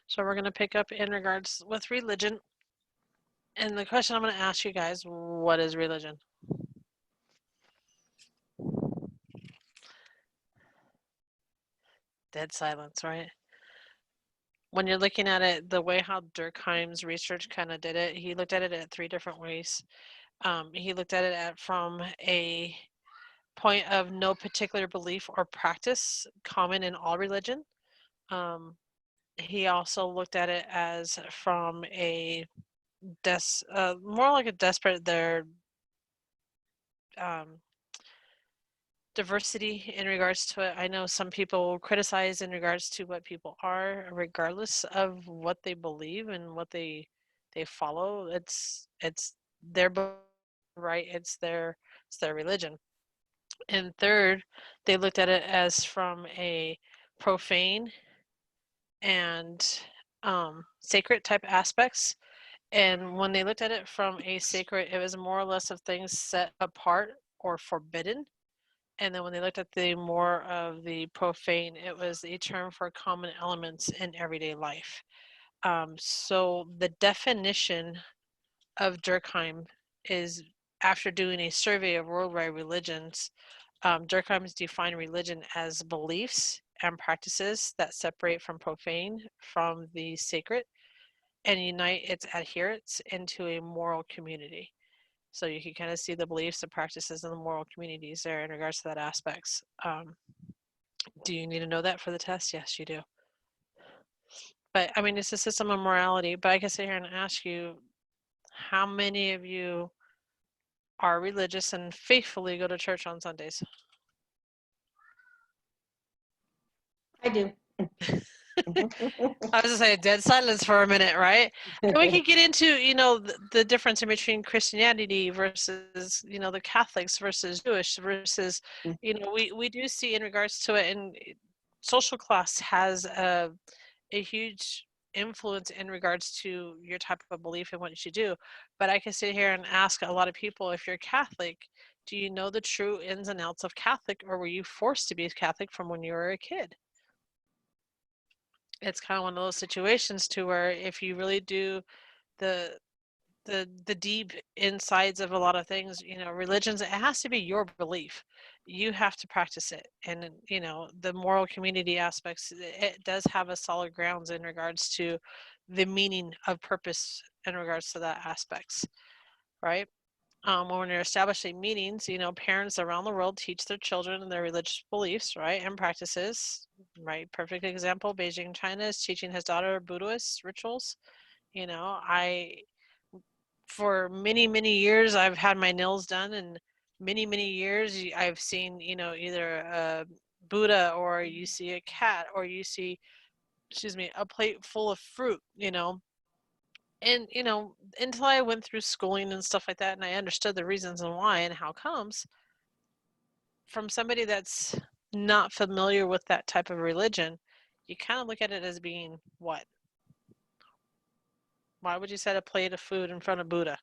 So we're going to pick up in regards with religion. And the question I'm going to ask you guys, what is religion? Dead silence, right? When you're looking at it, the way how Durkheim's research kind of did it, he looked at it at 3 different ways. He looked at it from a point of no particular belief or practice common in all religion. He also looked at it as from a more like a desperate diversity in regards to it. I know some people criticize in regards to what people are, regardless of what they believe and what they follow. It's their right. It's their religion. And third, they looked at it as from a profane and sacred type aspects. And when they looked at it from a sacred, it was more or less of things set apart or forbidden. And then when they looked at the more of the profane, it was a term for common elements in everyday life. So the definition of Durkheim is, after doing a survey of worldwide religions, Durkheim's defined religion as beliefs and practices that separate from profane from the sacred and unite its adherents into a moral community. So you can kind of see the beliefs, the practices, and the moral communities there in regards to that aspects. Do you need to know that for the test? Yes, you do. But I mean, it's a system of morality. But I can sit here and ask you, how many of you are religious and faithfully go to church on Sundays? I do. I was gonna say dead silence for a minute, right? And we could get into, the difference in between Christianity versus, the Catholics versus Jewish versus, we do see in regards to it, and social class has a huge influence in regards to your type of belief and what you do. But I can sit here and ask a lot of people, if you're Catholic, do you know the true ins and outs of Catholic, or were you forced to be Catholic from when you were a kid? It's kind of one of those situations to where if you really do the the deep insides of a lot of things, religions, it has to be your belief. You have to practice it. And the moral community aspects, it does have a solid grounds in regards to the meaning of purpose in regards to that aspects, right? When you're establishing meetings, parents around the world teach their children their religious beliefs, right, and practices, right? Perfect example, Beijing, China is teaching his daughter Buddhist rituals. I for many, many years, I've had my nails done, and many, many years, I've seen, either a Buddha, or you see a cat, or you see, excuse me, a plate full of fruit, and, until I went through schooling and stuff like that, and I understood the reasons and why and how comes, from somebody that's not familiar with that type of religion, you kind of look at it as being what? Why would you set a plate of food in front of Buddha?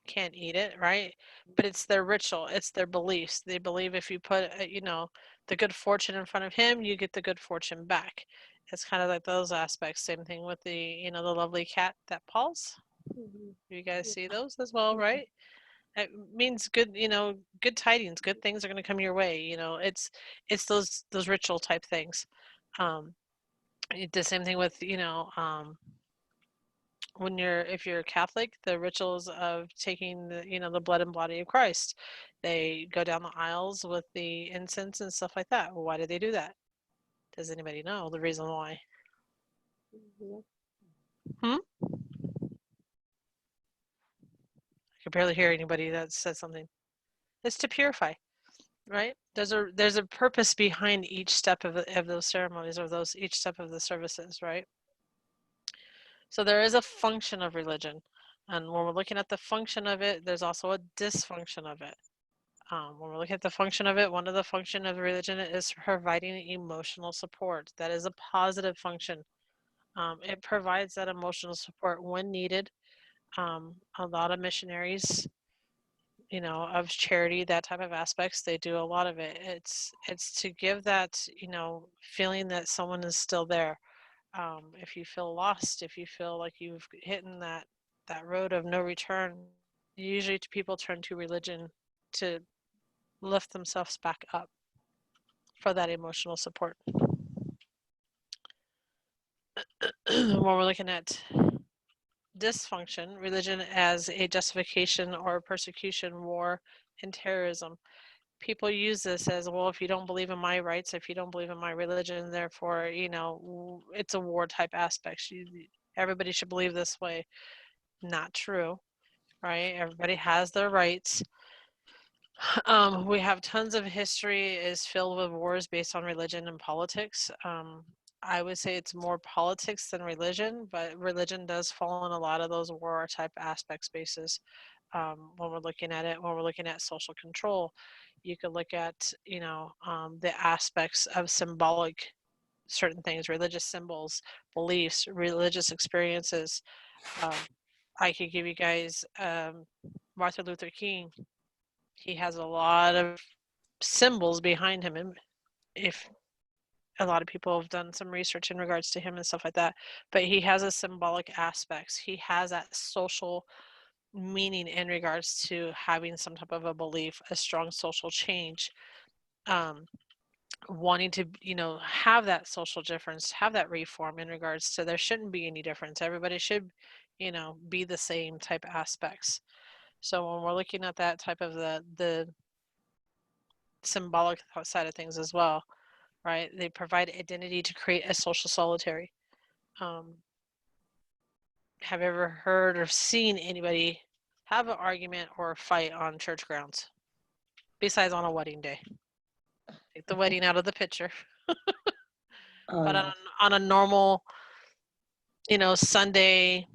Can't eat it, right? But it's their ritual, it's their beliefs. They believe if you put, the good fortune in front of him, you get the good fortune back. It's kind of like those aspects. Same thing with the lovely cat that paws. You guys see those as well, right? It means good, good tidings, good things are going to come your way. It's those ritual type things. Um, the same thing with, if you're Catholic, the rituals of taking the blood and body of Christ, they go down the aisles with the incense and stuff like that. Well, why do they do that? Does anybody know the reason why? Hmm? I can barely hear anybody that said something. It's to purify, right? There's a purpose behind each step of those ceremonies, or each step of the services, right? So there is a function of religion, and when we're looking at the function of it, there's also a dysfunction of it. When we're looking at the function of it, one of the function of religion is providing emotional support. That is a positive function. It provides that emotional support when needed. A lot of missionaries, of charity, that type of aspects. They do a lot of it. It's to give that, feeling that someone is still there. If you feel lost, if you feel like you've hit that road of no return, usually people turn to religion to lift themselves back up for that emotional support. When we're looking at dysfunction, religion as a justification or persecution, war, and terrorism. People use this as, well, if you don't believe in my rights, if you don't believe in my religion, therefore, it's a war type aspect. Everybody should believe this way. Not true, right? Everybody has their rights. We have tons of history is filled with wars based on religion and politics. I would say it's more politics than religion, but religion does fall in a lot of those war type aspect spaces. When we're looking at it, when we're looking at social control, you could look at, the aspects of symbolic certain things, religious symbols, beliefs, religious experiences. Um, I could give you guys Martin Luther King. He has a lot of symbols behind him, and if a lot of people have done some research in regards to him and stuff like that, but he has a symbolic aspects. He has that social meaning in regards to having some type of a belief, a strong social change, wanting to, have that social difference, have that reform in regards to there shouldn't be any difference. Everybody should, be the same type aspects. So when we're looking at that type of the symbolic side of things as well, right? They provide identity to create a social solitary. Have you ever heard or seen anybody have an argument or a fight on church grounds? Besides on a wedding day. Take the wedding out of the picture. But No. on a normal, Sunday,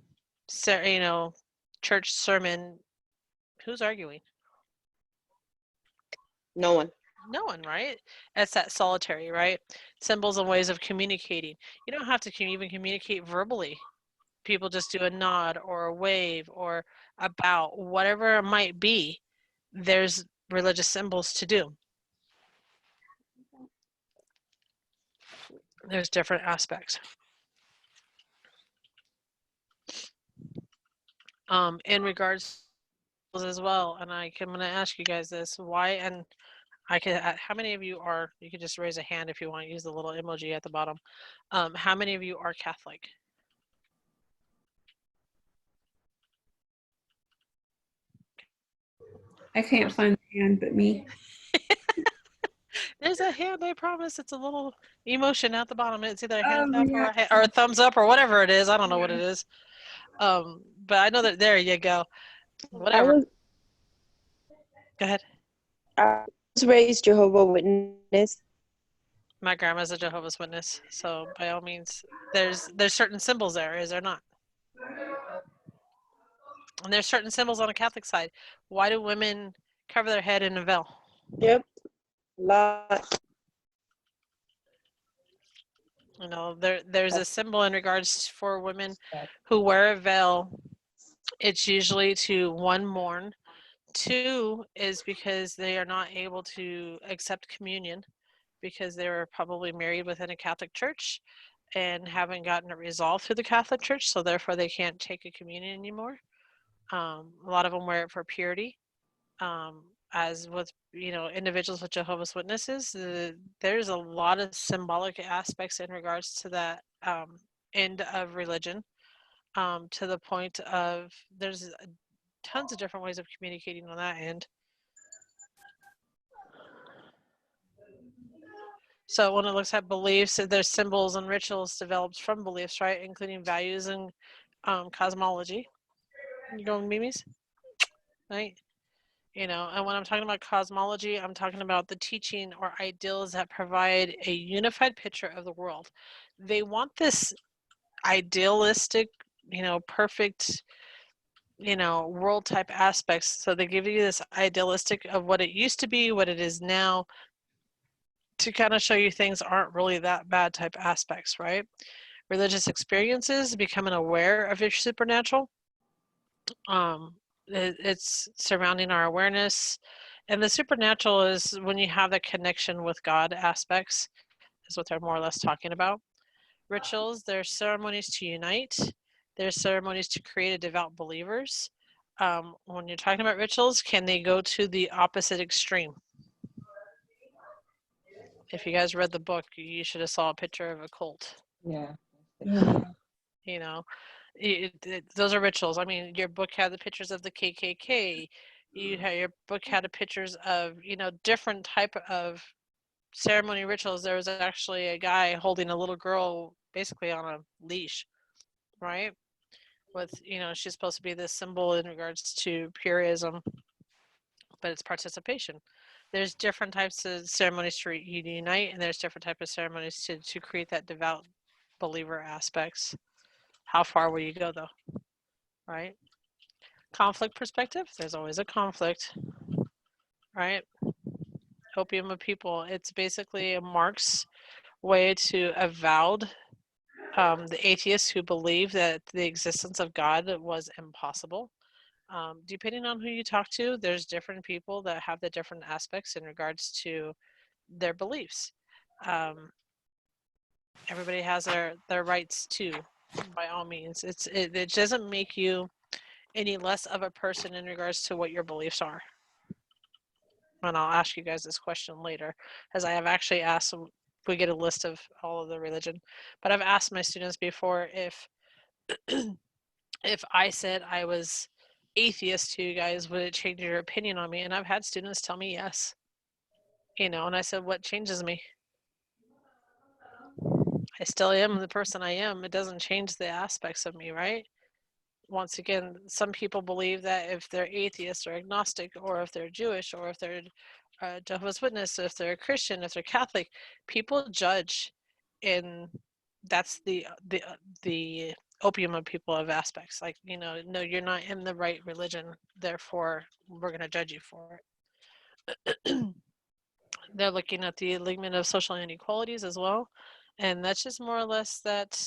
church sermon, who's arguing? No one. No one, right? It's that solitary, right? Symbols and ways of communicating. You don't have to even communicate verbally. People just do a nod or a wave or a bow, whatever it might be. There's religious symbols to do. There's different aspects. In regards as well, and I'm going to ask you guys this: why? And I could. How many of you are? You could just raise a hand if you want to use the little emoji at the bottom. How many of you are Catholic? I can't find the hand, but me. There's a hand. I promise. It's a little emotion at the bottom. It's either a hands Oh, up yeah. or a thumbs up or whatever it is. I don't know what it is. But I know that there you go. Whatever. Go ahead. I was raised Jehovah Witness. My grandma's a Jehovah's Witness, so by all means, there's certain symbols there, is there not? And there's certain symbols on the Catholic side. Why do women cover their head in a veil? Yep. Lot. There's a symbol in regards for women who wear a veil. It's usually to, one, mourn. Two is because they are not able to accept communion because they were probably married within a Catholic church and haven't gotten it resolved through the Catholic Church, so therefore they can't take a communion anymore. A lot of them wear it for purity. As with individuals with Jehovah's Witnesses, there's a lot of symbolic aspects in regards to that end of religion, to the point of there's tons of different ways of communicating on that end. So when it looks at beliefs, there's symbols and rituals developed from beliefs, right, including values and cosmology. You going, Mimi's? Right? And when I'm talking about cosmology, I'm talking about the teaching or ideals that provide a unified picture of the world. They want this idealistic, perfect, world type aspects. So they give you this idealistic of what it used to be, what it is now, to kind of show you things aren't really that bad type aspects, right? Religious experiences, becoming aware of your supernatural. it's surrounding our awareness. And the supernatural is when you have the connection with God aspects, is what they're more or less talking about. Rituals, they're ceremonies to unite, they're ceremonies to create a devout believers. When you're talking about rituals, can they go to the opposite extreme? If you guys read the book, you should have saw a picture of a cult. Yeah. You know, those are rituals. I mean, your book had the pictures of the KKK. Your book had the pictures of different type of ceremony rituals. There was actually a guy holding a little girl basically on a leash, right? With she's supposed to be this symbol in regards to purism, but it's participation. There's different types of ceremonies to unite, and there's different types of ceremonies to create that devout believer aspects. How far will you go though? Right? Conflict perspective, there's always a conflict, right? Opium of people, it's basically a Marx way to avowed the atheists who believe that the existence of God was impossible. Depending on who you talk to, there's different people that have the different aspects in regards to their beliefs. Everybody has their rights too, by all means. It doesn't make you any less of a person in regards to what your beliefs are. And I'll ask you guys this question later, as I have actually asked. We get a list of all of the religion, but I've asked my students before if if I said I was atheist to you guys, would it change your opinion on me? And I've had students tell me yes. And I said, what changes me? I still am the person I am. It doesn't change the aspects of me, right? Once again, some people believe that if they're atheist or agnostic, or if they're Jewish, or if they're Jehovah's Witness, if they're Christian, if they're Catholic, people judge, and that's the opium of people of aspects. Like, no, you're not in the right religion, therefore we're going to judge you for it. They're looking at the alignment of social inequalities as well, and that's just more or less that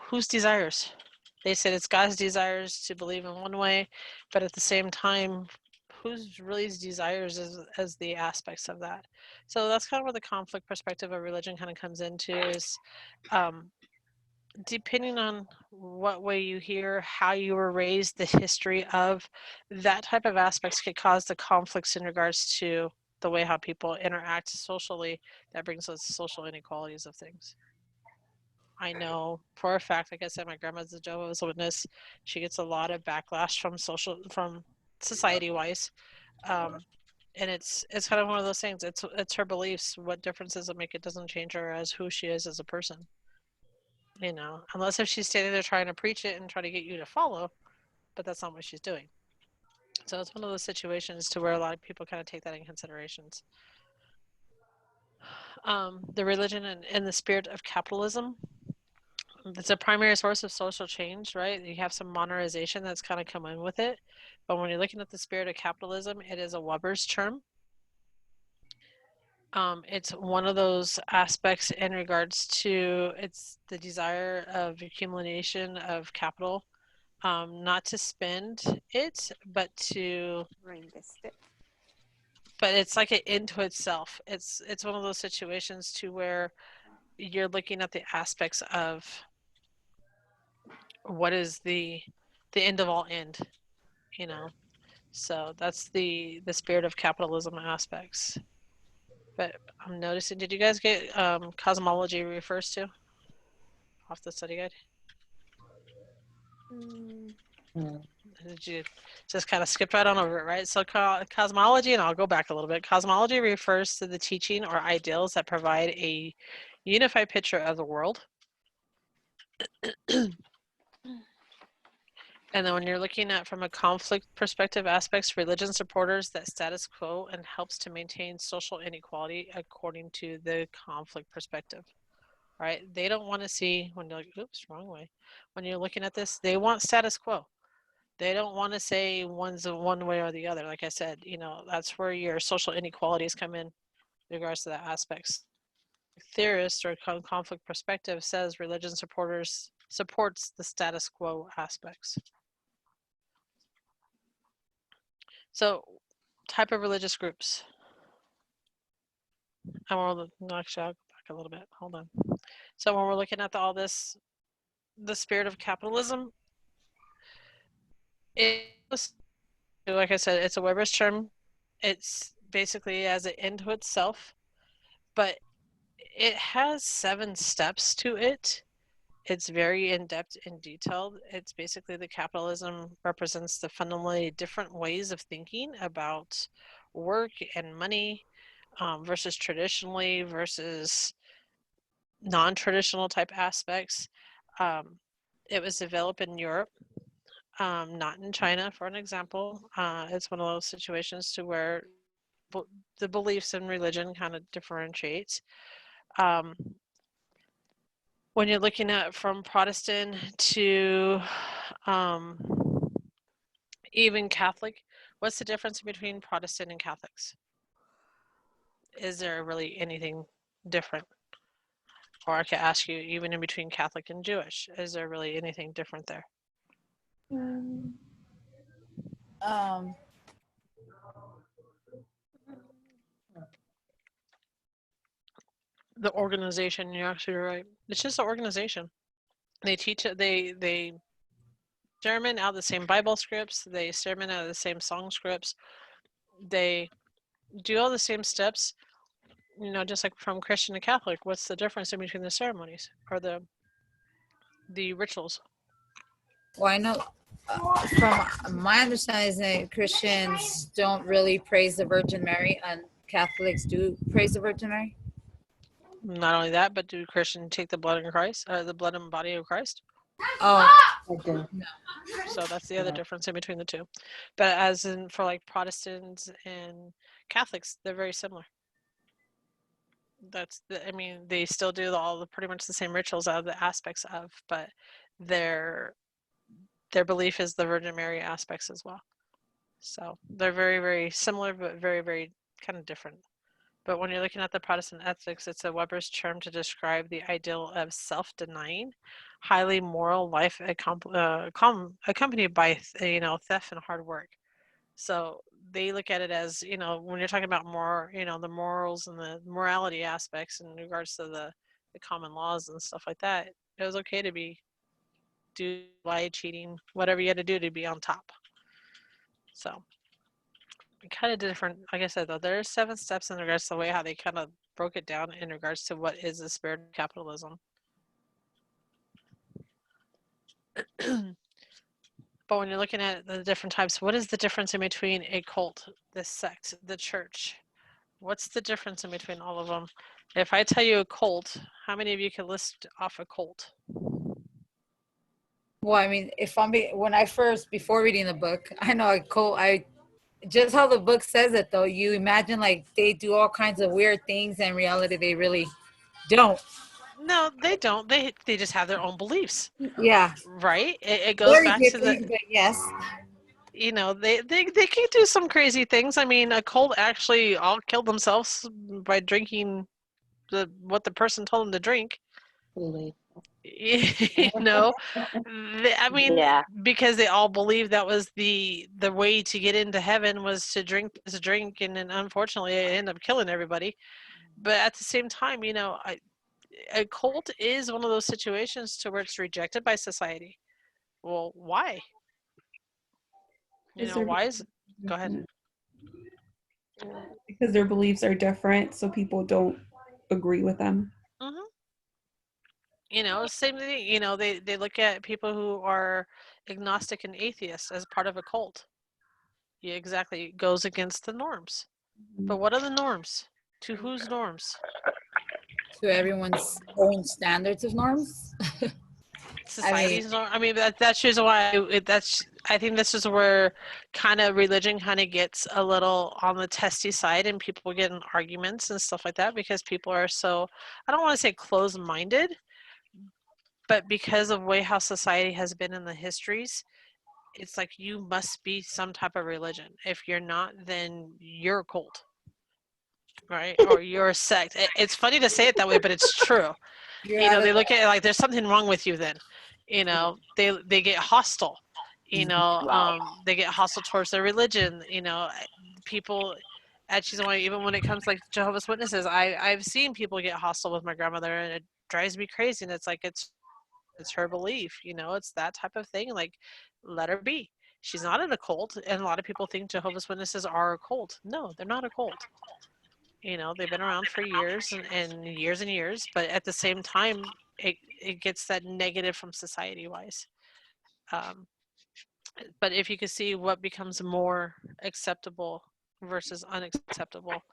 whose desires. They said it's God's desires to believe in one way, but at the same time, whose really desires as the aspects of that. So that's kind of where the conflict perspective of religion kind of comes into, is depending on what way you hear, how you were raised, the history of that type of aspects could cause the conflicts in regards to the way how people interact socially. That brings us social inequalities of things. I know for a fact, like I said, my grandma's a Jehovah's Witness. She gets a lot of backlash from society wise, and it's kind of one of those things. It's her beliefs. What difference does it make? It doesn't change her as who she is as a person. Unless if she's standing there trying to preach it and try to get you to follow, but that's not what she's doing. So it's one of those situations to where a lot of people kind of take that in considerations. The religion and the spirit of capitalism. It's a primary source of social change, right? You have some modernization that's kind of come in with it. But when you're looking at the spirit of capitalism, it is a Weber's term. It's one of those aspects in regards to it's the desire of accumulation of capital, not to spend it, but it's like an into itself. It's one of those situations to where you're looking at the aspects of what is the end of all end, so that's the spirit of capitalism aspects. But I'm noticing, did you guys get cosmology refers to off the study guide? Did you just kind of skip right on over it, right? So cosmology, and I'll go back a little bit. Cosmology refers to the teaching or ideals that provide a unified picture of the world. And then when you're looking at from a conflict perspective aspects, religion supporters that status quo and helps to maintain social inequality according to the conflict perspective, right? They don't want to see, when you're like, oops, wrong way. When you're looking at this, they want status quo. They don't want to say one's one way or the other. Like I said, that's where your social inequalities come in regards to that aspects. Theorist or conflict perspective says religion supporters supports the status quo aspects. So, type of religious groups. And actually, I'll go back a little bit. Hold on. So when we're looking at all this, the spirit of capitalism, like I said, it's a Weber's term. It's basically as an end to itself, but it has 7 steps to it. It's very in-depth and detailed. It's basically the capitalism represents the fundamentally different ways of thinking about work and money versus traditionally versus non-traditional type aspects. It was developed in Europe, not in China, for an example. It's one of those situations to where the beliefs in religion kind of differentiates. When you're looking at from Protestant to even Catholic, what's the difference between Protestant and Catholics? Is there really anything different? Or I could ask you, even in between Catholic and Jewish, is there really anything different there? The organization, you're absolutely right. It's just an organization. They teach it, they sermon out of the same Bible scripts, they sermon out of the same song scripts, they do all the same steps, you know, just like from Christian to Catholic. What's the difference in between the ceremonies or the rituals? Well, I know from my understanding is that Christians don't really praise the Virgin Mary, and Catholics do praise the Virgin Mary. Not only that, but do Christians take the blood in Christ, the blood and body of Christ? Oh, I do. So that's the other difference in between the two. But as in for like Protestants and Catholics, they're very similar. I mean, they still do all the pretty much the same rituals out of the aspects of, but their belief is the Virgin Mary aspects as well. So they're very, very similar, but very, very kind of different. But when you're looking at the Protestant ethics, it's a Weber's term to describe the ideal of self-denying, highly moral life accompanied by theft and hard work. So they look at it as, you know, when you're talking about more, you know, the morals and the morality aspects in regards to the common laws and stuff like that, it was okay to do lie, cheating, whatever you had to do to be on top. So kind of different, like I said, though, there are 7 steps in regards to the way how they kind of broke it down in regards to what is the spirit of capitalism. But when you're looking at the different types, what is the difference in between a cult, the sect, the church? What's the difference in between all of them? If I tell you a cult, how many of you can list off a cult? well, I mean, before reading the book, I know just how the book says it though, you imagine like they do all kinds of weird things, and in reality they really don't. No, they don't. They just have their own beliefs, Yeah, right? It goes very back to different, but yes. you know, they can do some crazy things. I mean, a cult actually all killed themselves by drinking what the person told them to drink. You know, I mean, Yeah. because they all believed that was the way to get into heaven was to drink, and then unfortunately it ended up killing everybody. But at the same time, you know, a cult is one of those situations to where it's rejected by society. Well, why? You know, why is it? Go ahead. Because their beliefs are different, so people don't agree with them. Mm-hmm. You know, same thing. You know, they look at people who are agnostic and atheists as part of a cult. Yeah, exactly. It goes against the norms. But what are the norms? To whose norms? To everyone's own standards of norms. Society's norm. I mean, that's just why I think this is where kind of religion kind of gets a little on the testy side, and people get in arguments and stuff like that because people are so, I don't want to say closed-minded, but because of way how society has been in the histories, it's like you must be some type of religion. If you're not, then you're a cult, right? Or you're a sect. It's funny to say it that way, but it's true. You're You know, out they of look at it like there's something wrong with you then. you know, they get hostile, you know, they get hostile towards their religion, you know, people. And she's only, even when it comes like Jehovah's Witnesses, I've seen people get hostile with my grandmother, and it drives me crazy. And it's like it's her belief, you know, it's that type of thing. Like, let her be. She's not in a cult, and a lot of people think Jehovah's Witnesses are a cult. No, they're not a cult. You know, they've been around for years and years and years, but at the same time, it gets that negative from society wise. Um, but if you could see what becomes more acceptable versus unacceptable.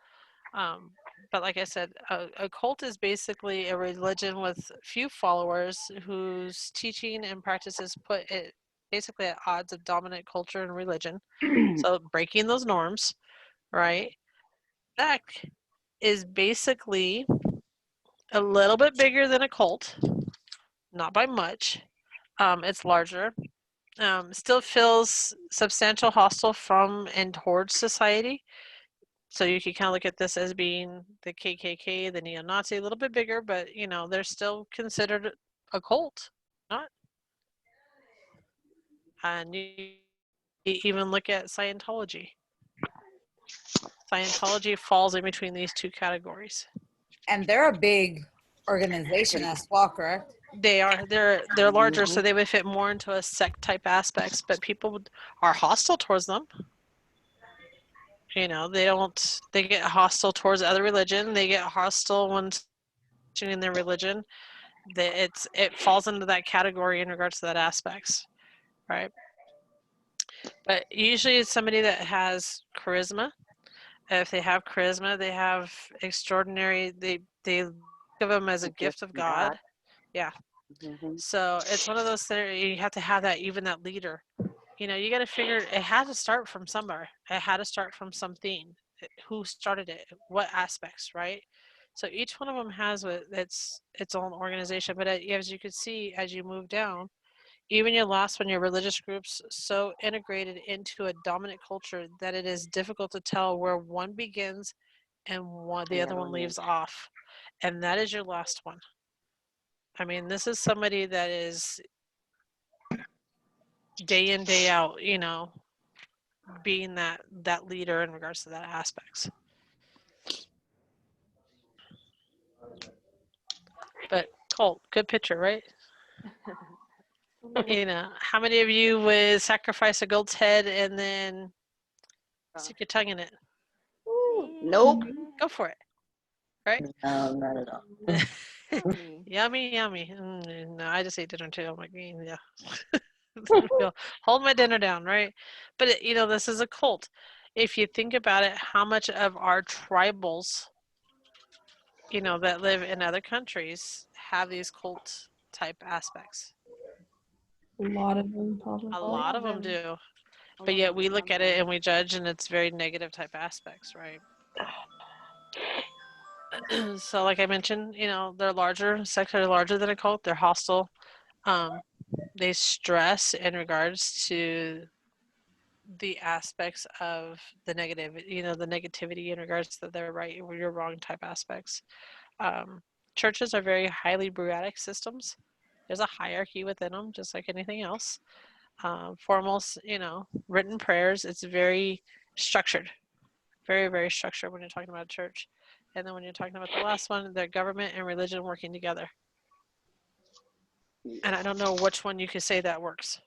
Um, but like I said, a cult is basically a religion with few followers whose teaching and practices put it basically at odds of dominant culture and religion. So breaking those norms, right? That is basically a little bit bigger than a cult, not by much. It's larger. Still feels substantial hostile from and towards society. So you can kind of look at this as being the KKK, the neo-Nazi, a little bit bigger, but you know, they're still considered a cult, not. And you even look at Scientology. Scientology falls in between these two categories. And they're a big organization as well, correct? They are. They're larger, so they would fit more into a sect type aspects. But people are hostile towards them. You know, they don't. They get hostile towards other religion. They get hostile when in their religion. It falls into that category in regards to that aspects, right? But usually it's somebody that has charisma. If they have charisma, they have extraordinary. They give them as a gift of God. Yeah. So it's one of those things you have to have that, even that leader. You know, you got to figure it had to start from somewhere. It had to start from something. Who started it? What aspects, right? So each one of them has its own organization. But as you could see, as you move down, even your last one, your religious groups, so integrated into a dominant culture that it is difficult to tell where one begins and the other one leaves off. And that is your last one. I mean, this is somebody that is day in, day out, you know, being that leader in regards to that aspects. But Colt, good picture, right? You know, how many of you would sacrifice a goat's head and then stick your tongue in it? Nope. Go for it, right? No, not at all. Yummy, yummy. No, I just ate dinner too. I'm like, yeah. Hold my dinner down, right? But you know, this is a cult. If you think about it, how much of our tribals, you know, that live in other countries have these cult type aspects? A lot of them probably. A lot of them do. But yet we look at it and we judge, and it's very negative type aspects, right? So like I mentioned, you know, they're larger, sects are larger than a cult. They're hostile. They stress in regards to the aspects of the negative, you know, the negativity in regards to their right or your wrong type aspects. Churches are very highly bureaucratic systems. There's a hierarchy within them, just like anything else. Foremost, you know, written prayers. It's very structured, very, very structured when you're talking about church. And then when you're talking about the last one, the government and religion working together. And I don't know which one you could say that works.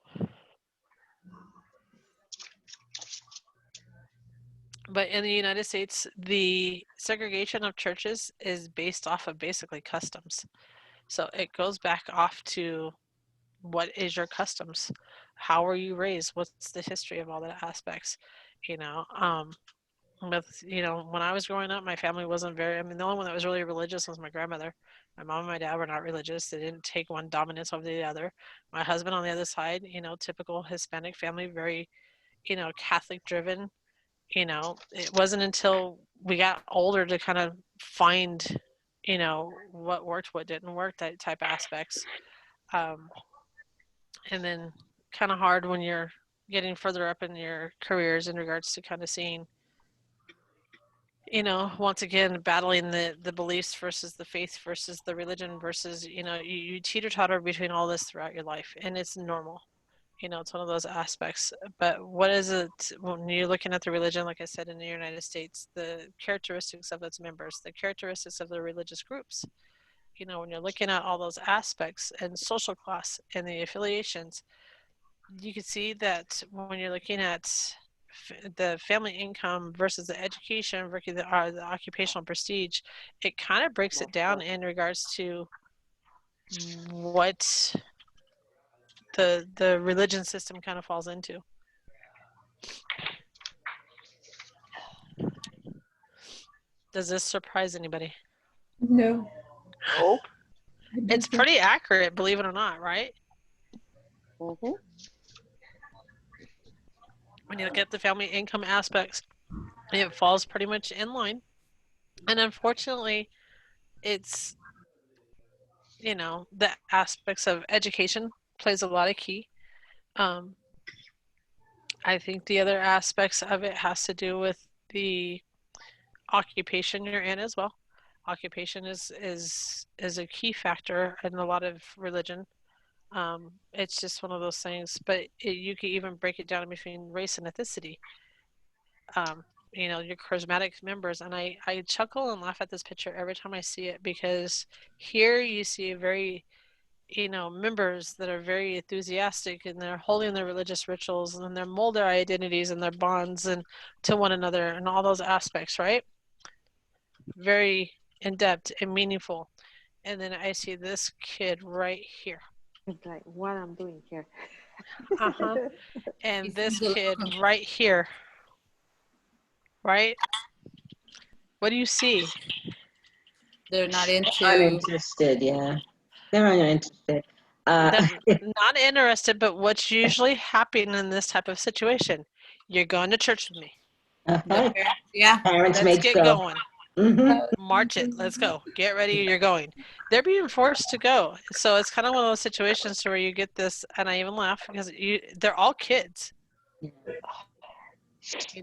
But in the United States, the segregation of churches is based off of basically customs. So it goes back off to what is your customs? How were you raised? What's the history of all the aspects? You know, you know, when I was growing up, my family wasn't very, I mean, the only one that was really religious was my grandmother. My mom and my dad were not religious. They didn't take one dominance over the other. My husband on the other side, you know, typical Hispanic family, very, you know, Catholic driven. You know, it wasn't until we got older to kind of find, you know, what worked, what didn't work, that type of aspects. And then kind of hard when you're getting further up in your careers in regards to kind of seeing, you know, once again, battling the beliefs versus the faith versus the religion versus, you know, you teeter-totter between all this throughout your life, and it's normal. You know, it's one of those aspects. But what is it when you're looking at the religion, like I said, in the United States, the characteristics of its members, the characteristics of the religious groups? You know, when you're looking at all those aspects and social class and the affiliations, you can see that when you're looking at the family income versus the education versus the occupational prestige, it kind of breaks it down in regards to what the religion system kind of falls into. Does this surprise anybody? No. Nope. It's pretty accurate, believe it or not, right? Mm-hmm. When you look at the family income aspects, it falls pretty much in line. And unfortunately, it's, you know, the aspects of education plays a lot of key. I think the other aspects of it has to do with the occupation you're in as well. Occupation is a key factor in a lot of religion. It's just one of those things, but you could even break it down between race and ethnicity. You know, your charismatic members, and I chuckle and laugh at this picture every time I see it, because here you see a very, you know, members that are very enthusiastic and they're holding their religious rituals and they're mold their identities and their bonds and to one another and all those aspects, right? Very in depth and meaningful. And then I see this kid right here. It's like what I'm doing here. Uh-huh. And He's this single. kid right here, right? What do you see? They're not into. Uninterested, yeah. They're uninterested. Not interested, but what's usually happening in this type of situation? You're going to church with me. Yeah. Parents Let's make get so. going. Mhm. March it. Let's go. Get ready. You're going. They're being forced to go. So it's kind of one of those situations where you get this, and I even laugh because they're all kids. You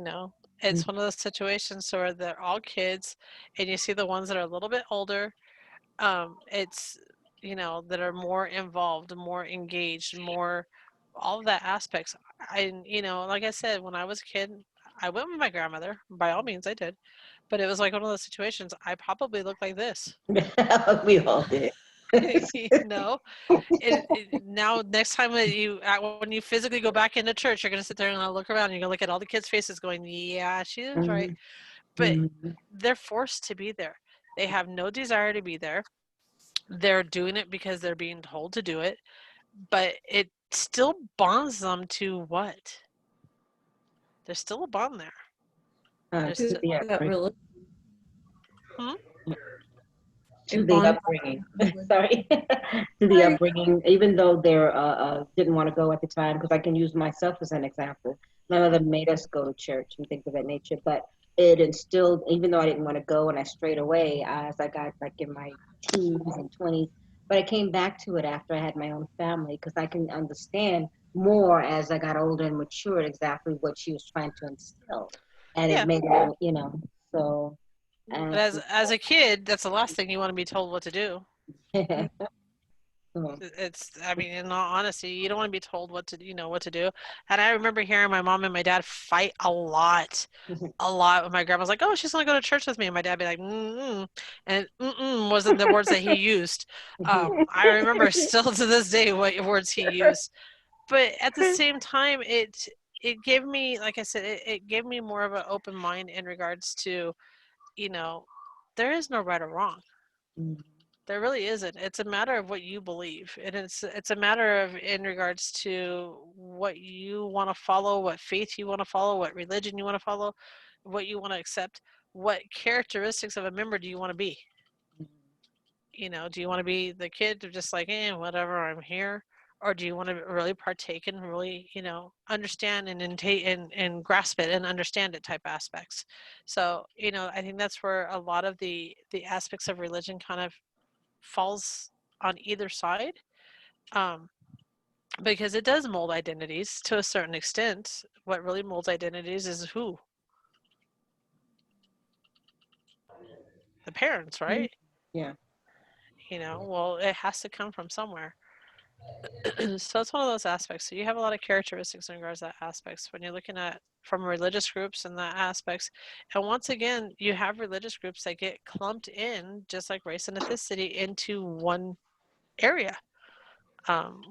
know, it's one of those situations where they're all kids, and you see the ones that are a little bit older. It's, you know, that are more involved, more engaged, more all of that aspects. You know, like I said, when I was a kid, I went with my grandmother. By all means, I did. But it was like one of those situations. I probably look like this. We all did. You know, now next time that when you physically go back into church, you're gonna sit there and look around. And you're gonna look at all the kids' faces, going, "Yeah, she is right." But they're forced to be there. They have no desire to be there. They're doing it because they're being told to do it. But it still bonds them to what? There's still a bond there. There's To still, the That upbringing. really To the upbringing. Sorry. To the upbringing, even though they're didn't want to go at the time, because I can use myself as an example. None of them made us go to church and things of that nature, but it instilled, even though I didn't want to go and I strayed away as I got like in my teens and 20s, but I came back to it after I had my own family, because I can understand more as I got older and matured exactly what she was trying to instill. And Yeah. it made it, you know, so. But as a kid, that's the last thing you want to be told what to do. It's, I mean, in all honesty, you don't want to be told what to, you know, what to do. And I remember hearing my mom and my dad fight a lot. When my grandma was like, "Oh, she's gonna go to church with me," and my dad be like, "Mm-mm," and "mm-mm" wasn't the words that he used. I remember still to this day what words he used. But at the same time, it gave me, like I said, it gave me more of an open mind in regards to, you know, there is no right or wrong. There really isn't. It's a matter of what you believe, and it's a matter of in regards to what you want to follow, what faith you want to follow, what religion you want to follow, what you want to accept, what characteristics of a member do you want to be. You know, do you want to be the kid of just like, whatever, I'm here, or do you want to really partake and really, you know, understand and grasp it and understand it type aspects. So, you know, I think that's where a lot of the aspects of religion kind of falls on either side, because it does mold identities to a certain extent. What really molds identities is who. The parents, right? Yeah. You know, well, it has to come from somewhere. So it's one of those aspects. So you have a lot of characteristics in regards to that aspects when you're looking at from religious groups and that aspects. And once again, you have religious groups that get clumped in, just like race and ethnicity, into one area.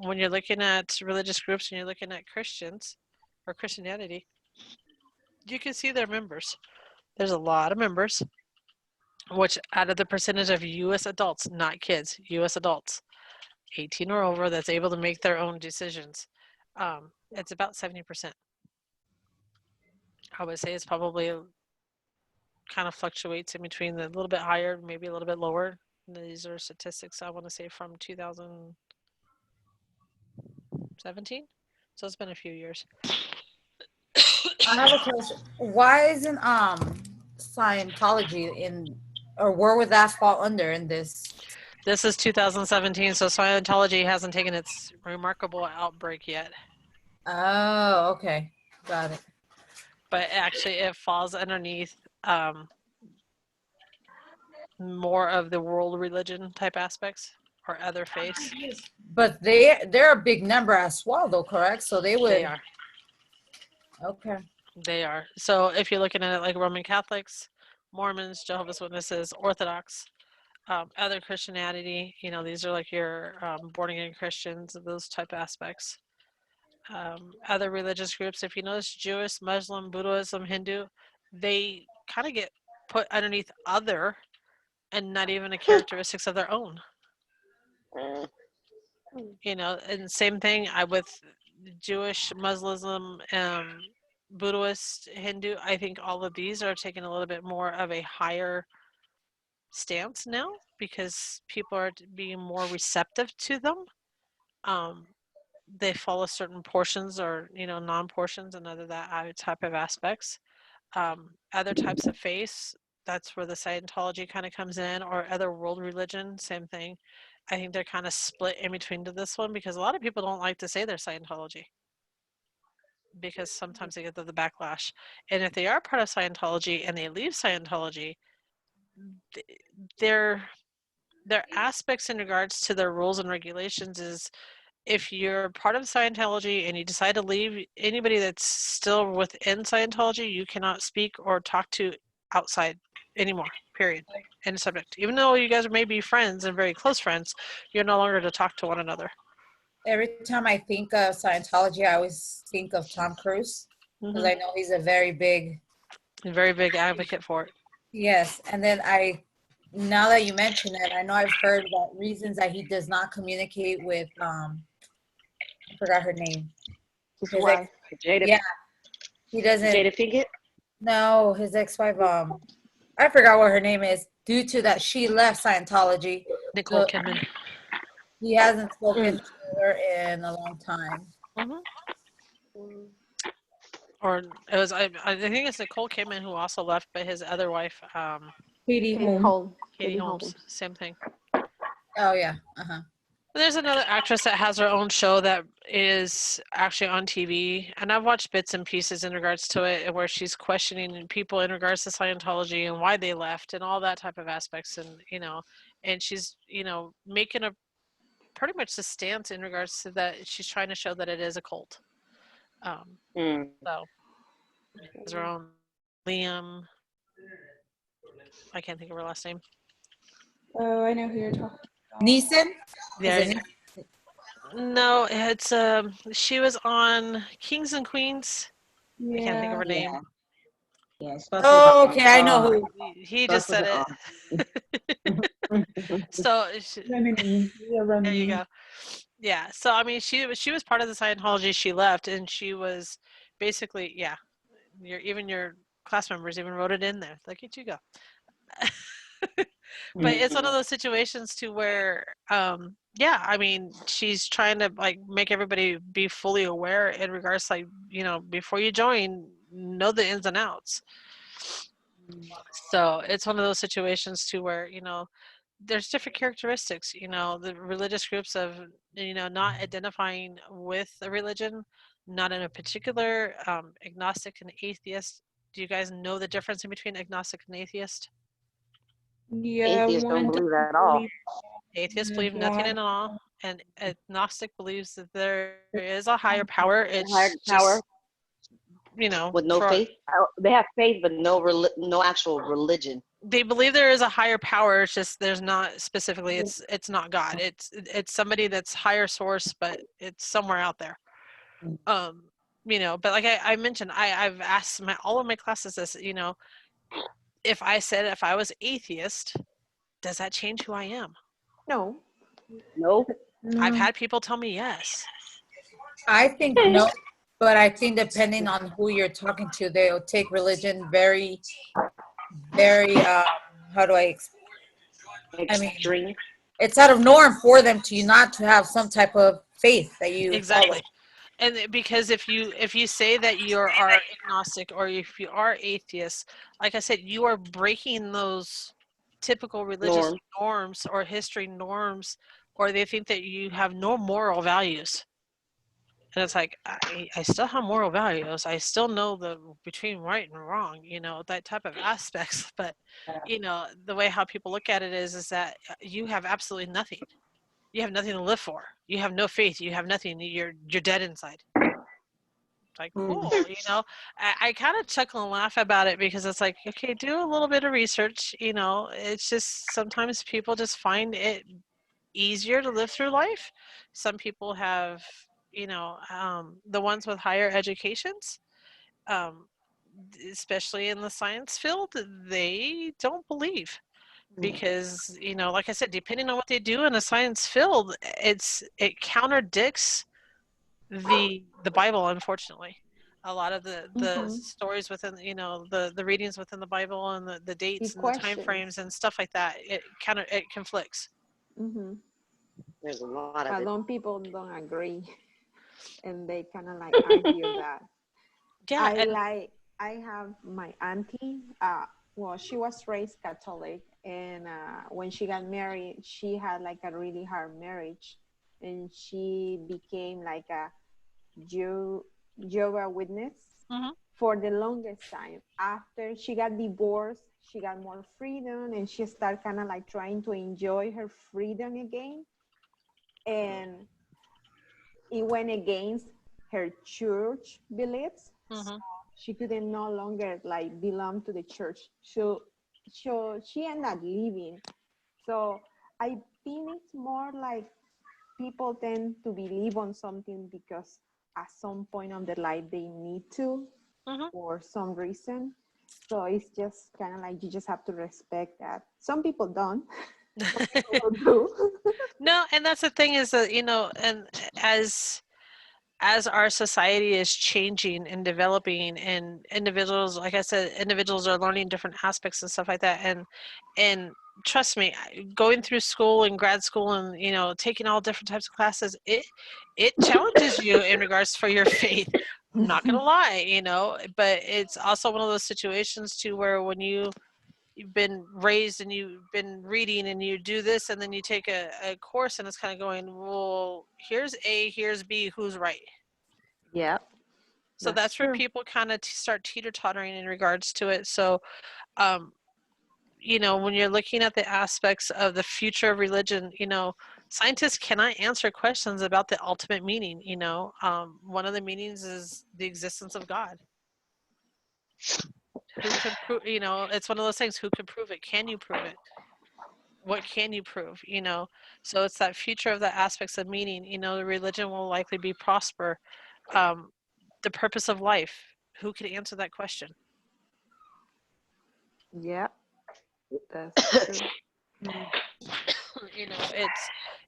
When you're looking at religious groups and you're looking at Christians or Christianity, you can see their members. There's a lot of members, which out of the percentage of U.S. adults, not kids, U.S. adults, 18 or over, that's able to make their own decisions, it's about 70%. I would say it's probably kind of fluctuates in between the little bit higher, maybe a little bit lower. These are statistics I want to say from 2017. So it's been a few years. I have a question. Why isn't Scientology in, or where would that fall under in this? This is 2017, so Scientology hasn't taken its remarkable outbreak yet. Oh, okay, got it. But actually, it falls underneath more of the world religion type aspects or other faiths. But they're a big number as well, though, correct? So they would. They are. Okay. They are. So if you're looking at it like Roman Catholics, Mormons, Jehovah's Witnesses, Orthodox, other Christianity, you know, these are like your born again Christians, those type aspects. Other religious groups, if you notice, Jewish, Muslim, Buddhism, Hindu, they kind of get put underneath other and not even a characteristics of their own. You know, and same thing with Jewish, Muslim, Buddhist, Hindu. I think all of these are taking a little bit more of a higher stance now because people are being more receptive to them. They follow certain portions or, you know, non-portions and other that type of aspects. Other types of faiths, that's where the Scientology kind of comes in, or other world religion, same thing. I think they're kind of split in between to this one because a lot of people don't like to say they're Scientology because sometimes they get the backlash. And if they are part of Scientology and they leave Scientology, their aspects in regards to their rules and regulations is if you're part of Scientology and you decide to leave, anybody that's still within Scientology, you cannot speak or talk to outside anymore, period. End subject. Even though you guys may be friends and very close friends, you're no longer to talk to one another. Every time I think of Scientology, I always think of Tom Cruise because I know he's a very big Advocate for it. Yes, and then now that you mention it, I know I've heard that reasons that he does not communicate with I forgot her name. His His wife, Jada. Yeah, he doesn't. Jada Pinkett. No, his ex-wife. I forgot what her name is. Due to that, she left Scientology. Nicole So Kidman. he hasn't spoken to her in a long time. Or it was I think it's Nicole Kidman who also left, but his other wife, Katie Holmes. Katie Holmes, same thing. Oh yeah. Uh-huh. There's another actress that has her own show that is actually on TV, and I've watched bits and pieces in regards to it, where she's questioning people in regards to Scientology and why they left and all that type of aspects, and you know, and she's making a pretty much the stance in regards to that. She's trying to show that it is a cult. So has her own Liam. I can't think of her last name. Oh, I know who you're talking about. Neeson? Yeah. No, it's she was on Kings and Queens. I can't think of her name. Yeah. Oh, okay, I know who. He just said it. So there you go. Yeah. So I mean, she was part of the Scientology. She left, and she was basically your class members even wrote it in there. Look at you go. But it's one of those situations to where I mean, she's trying to like make everybody be fully aware in regards to, like, before you join, know the ins and outs. So it's one of those situations to where there's different characteristics, the religious groups of not identifying with a religion, not in a particular, agnostic and atheist. Do you guys know the difference in between agnostic and atheist? Yeah, Atheists don't one believe doesn't at all. believe Atheists in believe nothing God. at all, and agnostic believes that there is a higher power. Higher It's power just, you know, with no for faith. Oh, they have faith, but no actual religion. they believe there is a higher power. It's just there's not specifically. It's not God. It's somebody that's higher source, but it's somewhere out there. Um, you know, but like I mentioned, I've asked all of my classes this. You know, if I was atheist, does that change who I am? No. No. I've No. had people tell me yes. I think no, but I think depending on who you're talking to, they'll take religion very, very. How do I mean, Extreme. it's out of norm for them to not to have some type of faith that you follow. Exactly. And because if you say that you are agnostic or if you are atheist, like I said, you are breaking those typical religious Norm. norms or history norms, or they think that you have no moral values. And it's like I still have moral values. I still know the between right and wrong, you know, that type of aspects. But you know, the way how people look at it is that you have absolutely nothing. You have nothing to live for. You have no faith. You have nothing. You're dead inside. It's like cool, you know. I kind of chuckle and laugh about it because it's like, okay, do a little bit of research. You know, it's just sometimes people just find it easier to live through life. Some people have, you know, the ones with higher educations, um, especially in the science field, they don't believe because, you know, like I said, depending on what they do in a science field, it contradicts the Bible, unfortunately. A lot of the stories within, you know, the readings within the Bible and the He dates and the time questions. frames and stuff like that, it conflicts. Mm-hmm. There's a lot of A it. lot of people don't agree, and they kind of like argue that. Yeah, and I have my auntie. Well, she was raised Catholic, and when she got married, she had like a really hard marriage, and she became like a Jehovah Witness Mhm. for the longest time. After she got divorced, she got more freedom, and she started kind of like trying to enjoy her freedom again, and it went against her church beliefs. Mhm. She couldn't no longer like belong to the church. So she ended up leaving. So I think it's more like people tend to believe on something because at some point of their life they need to Mhm. for some reason. So it's just kind of like you just have to respect that. Some people don't. Some people do. No, and that's the thing is that, you know, and as our society is changing and developing and individuals, like I said, individuals are learning different aspects and stuff like that, and trust me, going through school and grad school and, you know, taking all different types of classes, it challenges you in regards for your faith. I'm not gonna lie, you know, but it's also one of those situations too where when you've been raised and you've been reading and you do this and then you take a course and it's kind of going, well, here's A, here's B, who's right? Yeah, So that's where people kind of start teeter-tottering in regards to it. So, um, you know, when you're looking at the aspects of the future of religion, you know, scientists cannot answer questions about the ultimate meaning. You know, one of the meanings is the existence of God. Who can prove? You know, it's one of those things. Who can prove it? Can you prove it? What can you prove? You know, so it's that future of the aspects of meaning. You know, the religion will likely be prosper. Um, the purpose of life. Who can answer that question? yeah, that's true. You know,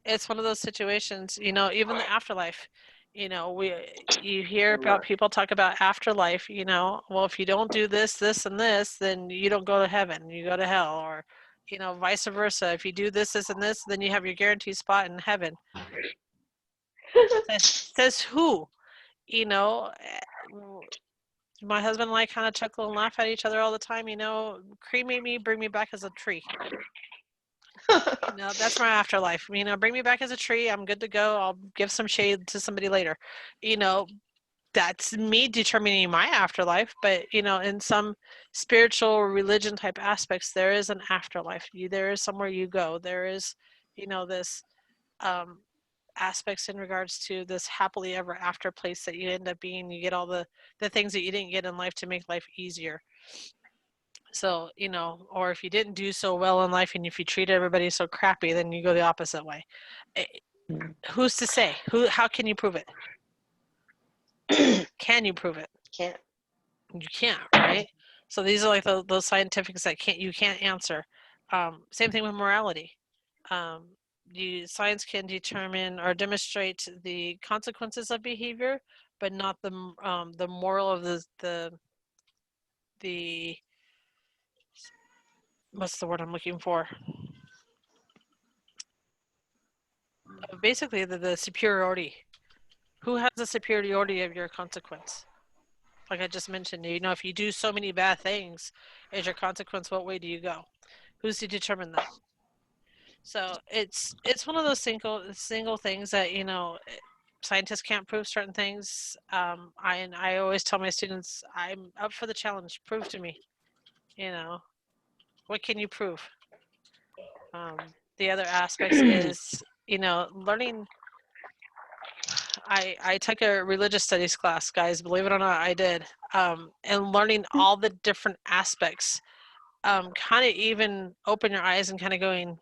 it's one of those situations, you know, even the afterlife, you know, you hear about people talk about afterlife, you know, well, if you don't do this and this, then you don't go to heaven, you go to hell, or, you know, vice versa. If you do this and this, then you have your guaranteed spot in heaven. Says who? You know, my husband and I kind of chuckle and laugh at each other all the time, you know, cremate me, bring me back as a tree. You know, that's my afterlife. You know, bring me back as a tree. I'm good to go. I'll give some shade to somebody later. You know, that's me determining my afterlife. But in some spiritual religion type aspects, there is an afterlife. There is somewhere you go. There is this aspects in regards to this happily ever after place that you end up being. You get all the things that you didn't get in life to make life easier. So or if you didn't do so well in life, and if you treat everybody so crappy, then you go the opposite way. Who's to say? How can you prove it? Can you prove it? Can't. You can't, right? So these are like those scientifics that you can't answer. Same thing with morality. Science can determine or demonstrate the consequences of behavior, but not the moral of the what's the word I'm looking for? Basically, the superiority. Who has the superiority of your consequence? Like I just mentioned, if you do so many bad things, is your consequence, what way do you go? Who's to determine that? So it's one of those single things that scientists can't prove certain things. I always tell my students, I'm up for the challenge. Prove to me. What can you prove? The other aspects is learning. I took a religious studies class, guys. Believe it or not, I did. And learning all the different aspects, kind of even open your eyes and kind of going,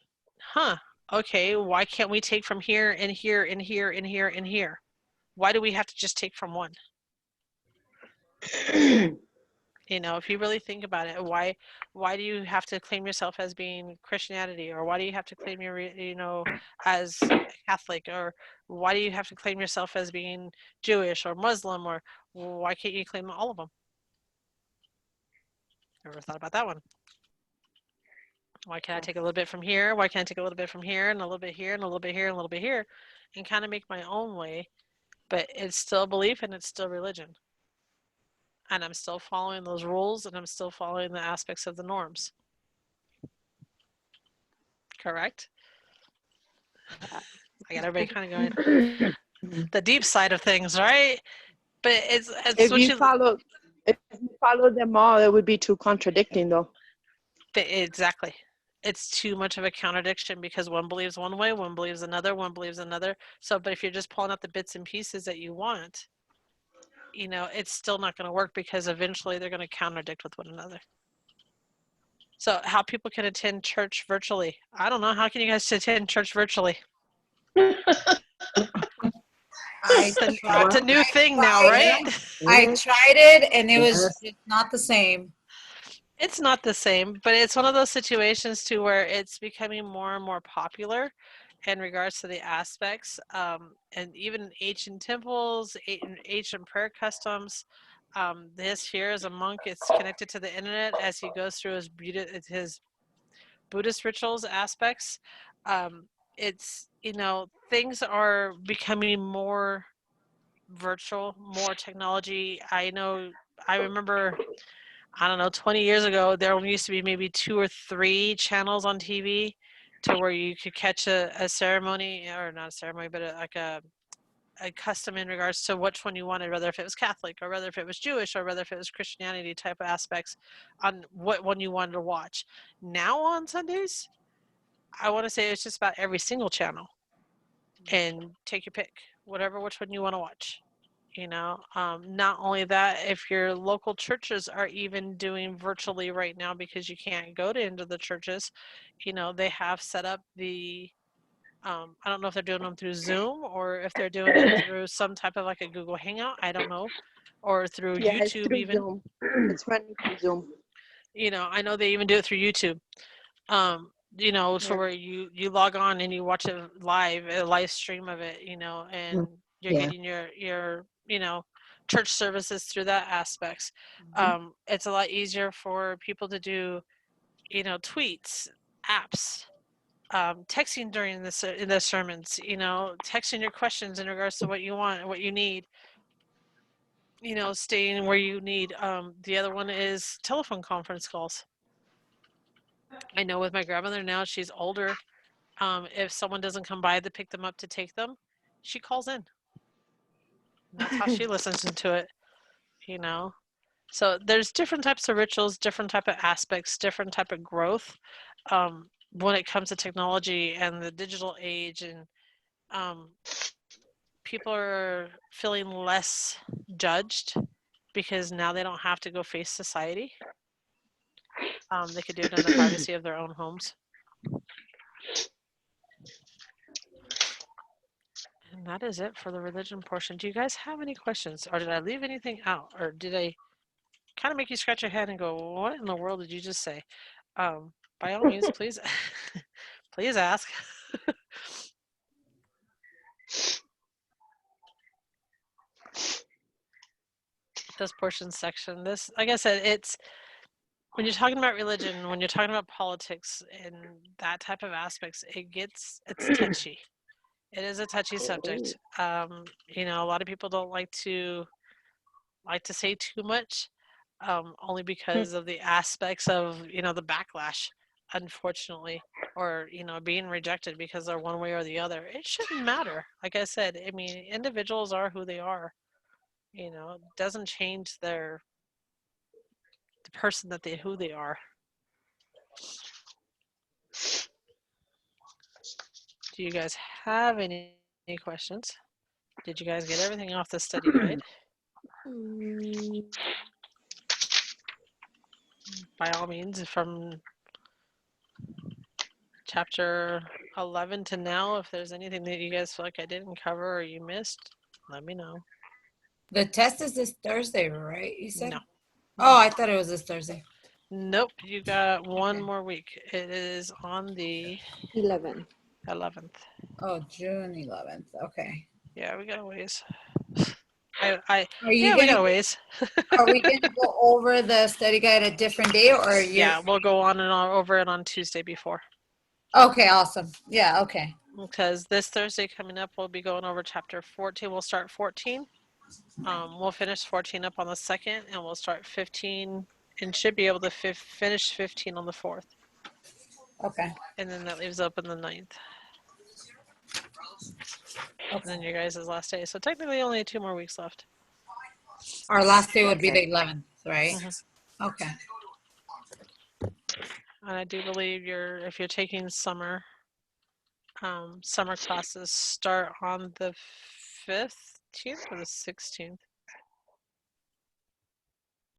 huh, okay, why can't we take from here and here and here and here and here? Why do we have to just take from one? If you really think about it, why do you have to claim yourself as being Christianity, or why do you have to claim as Catholic, or why do you have to claim yourself as being Jewish or Muslim, or why can't you claim all of them? Never thought about that one. Why can't I take a little bit from here? Why can't I take a little bit from here, and a little bit here, and a little bit here, and a little bit here, and kind of make my own way? But it's still belief, and it's still religion. And I'm still following those rules, and I'm still following the aspects of the norms. Correct? I got everybody kind of going the deep side of things, right? But it's If what you follow them all, it would be too contradicting, though. Exactly. It's too much of a contradiction, because one believes one way, one believes another, one believes another. So, but if you're just pulling out the bits and pieces that you want, it's still not going to work, because eventually they're going to contradict with one another. So how people can attend church virtually. I don't know. How can you guys attend church virtually? It's a new thing now, right? I tried it, and it was not the same. It's not the same, but it's one of those situations too where it's becoming more and more popular in regards to the aspects, and even ancient temples, ancient prayer customs. This here is a monk. It's connected to the internet as he goes through his Buddhist rituals aspects. It's things are becoming more virtual, more technology. I remember, I don't know, 20 years ago, there only used to be maybe 2 or 3 channels on TV to where you could catch a ceremony, or not a ceremony, but a custom in regards to which one you wanted, whether if it was Catholic, or whether if it was Jewish, or whether if it was Christianity type of aspects, on what one you wanted to watch. Now on Sundays, I want to say it's just about every single channel, and take your pick, which one you want to watch. Not only that, if your local churches are even doing virtually right now, because you can't go into the churches, they have set up the I don't know if they're doing them through Zoom, or if they're doing it through some type of like a Google Hangout, I don't know, or through Yeah, it's YouTube through even. Zoom. It's running through Zoom. I know they even do it through YouTube. So where you log on and you watch a live stream of it, and you're getting your church services through that aspects. It's a lot easier for people to do, tweets, apps, texting during in the sermons, texting your questions in regards to what you want and what you need, staying where you need. The other one is telephone conference calls. I know with my grandmother now, she's older. If someone doesn't come by to pick them up to take them, she calls in. That's how she listens to it, you know. So there's different types of rituals, different type of aspects, different type of growth when it comes to technology and the digital age, and people are feeling less judged because now they don't have to go face society. They could do it in the privacy of their own homes. And that is it for the religion portion. Do you guys have any questions, or did I leave anything out, or did I kind of make you scratch your head and go, what in the world did you just say? By all means, please, please ask. This portion section, this, like I said, it's when you're talking about religion, when you're talking about politics and that type of aspects, it's touchy. It is a touchy subject. You know, a lot of people don't like to say too much, only because of the aspects of, you know, the backlash, unfortunately, or, you know, being rejected because they're one way or the other. It shouldn't matter. Like I said, I mean, individuals are who they are. You know, it doesn't change the person who they are. Do you guys have any questions? Did you guys get everything off the study guide? By all means, from chapter 11 to now, if there's anything that you guys feel like I didn't cover or you missed, let me know. The test is this Thursday, right? You said? No. Oh, I thought it was this Thursday. Nope, you got one more week. It is on the 11. 11th. Oh, June 11th. Okay. Yeah, we got a ways. Are we got a ways. Are we gonna go over the study guide a different day, or are you? Yeah, we'll go on and on over it on Tuesday before. Okay, awesome. Yeah, okay. Because this Thursday coming up, we'll be going over chapter 14. We'll start 14. We'll finish 14 up on the 2nd, and we'll start 15, and should be able to finish 15 on the 4th. Okay. And then that leaves open the 9th. And then your guys' last day. So technically only 2 more weeks left. Our last day would be the 11th, right? Mm-hmm. Okay. And I do believe if you're taking summer classes start on the 15th or the 16th.